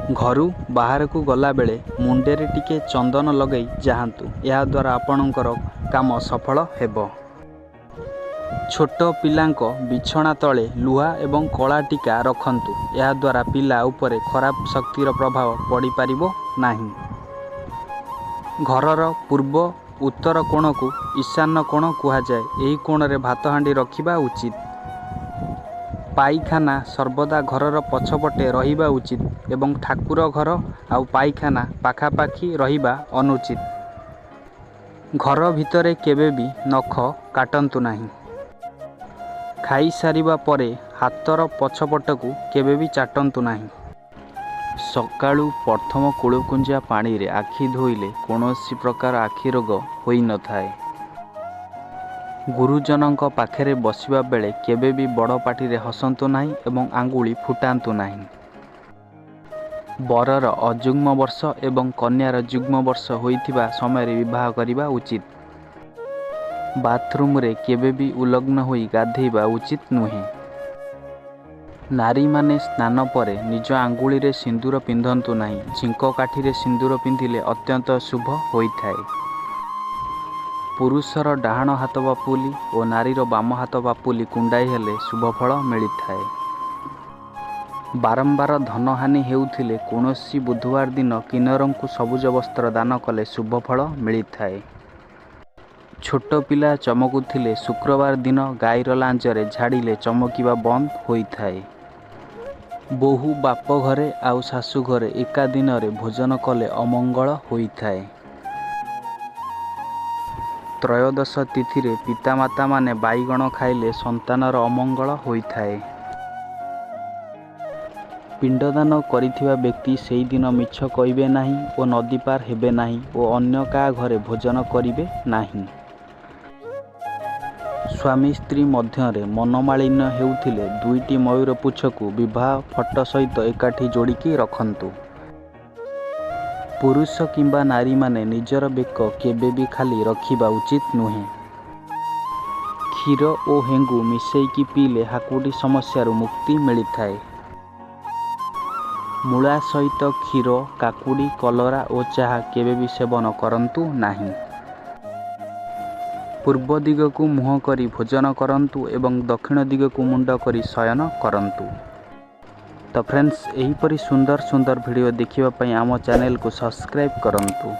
घरू बाहर को गला बेले मुंडेरे टिके चंदन लगई जाहांतु। या द्वारा आपणकर काम सफल हेबो। छोट पिलांको बिछଣା तले लुहा एवं कला टीका रखंतु। या द्वारा पिला उपरे खराब शक्तिर प्रभाव पड़ी पारिबो नाही। घरर पूर्व उत्तर कोण को ईशान्य कोण कुहा जाए। एही कोण रे भात हांडी रखिबा उचित। पाइखाना सर्वदा घरर पछपटे रहिबा उचित एवं ठाकुर घर आउ पाइखाना पाखापाखी रहिबा अनुचित। घर भितरे केबे भी नख काटंतु नाही। खाई सारिबा परे हातर पछपटकू केबे भी चाटंतु नाही। सकाळू प्रथम कुळकुंजा पानी रे आखि धोइले कोनोसी प्रकार आखि रोग होई न थाए। गुरुजनक पाखरे बसिबा बेले केबे भी बड़ पाटी रे हसंतु नाही एवं आंगुली फुटांतु नाही। बरर अजुग्म वर्ष एवं कन्यार जुग्म वर्ष होइथिबा समय रे विवाह करिबा उचित। बाथरूम रे केबे भी उलग्न होई गाधेइबा उचित नुहे। नारी माने स्नान परे निज आंगुली रे सिंदूर पिंधंतु नाही। झिंक काठी रे सिंदूर पिंधिले अत्यंत शुभ होइथाए। पुरुषर डाहाण हाथ बापुली और नारीर बाम हाथ बापुली कुंडाई हेले शुभ फल मिलिथाए। बारंबार धनहानि हेउथिले कोनोसी बुधवार दिन किन्नरंकु सबुज वस्त्र दान कले शुभ फल मिलिथाए। छोट पिला चमकुथिले शुक्रवार दिन गाईर लांजरे झाड़िले चमकिबा बंद होइथाए। बोहू बाप घरे आउ शाशु घरे एका दिन रे भोजन कले अमंगल होइथाए। त्रयोदश तिथि रे पितामाता माने बाईगण खाइले संतानर अमंगल होइथाए। पिंडदान करिथिबा व्यक्ति सेई दिन मिछ कहिबे नाही और नदी पार हेबे नाही और अन्य का घरे भोजन करिबे नाही। स्वामी स्त्री मध्यरे मनमालिन्य हेउथिले दुईटी मयूर पुछकू विवाह फट सहित एकाठी जोड़िकी रखंतु। पुरुष किंबा नारी माने निजर बेक केबे भी खाली रखिबा उचित नुहे। क्षीर और हेंगू मिसेईकी पीले हाकुटी समस्यारू मुक्ति मिलिथाए। मूला सहित क्षीर काकुड़ी कलरा और चाहा केबे भी सेवन करंतु नाही। पूर्व दिग को मुह करी भोजन करंतु एवं दक्षिण दिग को मुंड करी शयन करंतु। तो फ्रेंड्स एहीपरी सुंदर सुंदर वीडियो देखिबा पई आम चैनल को सब्सक्राइब करंतु।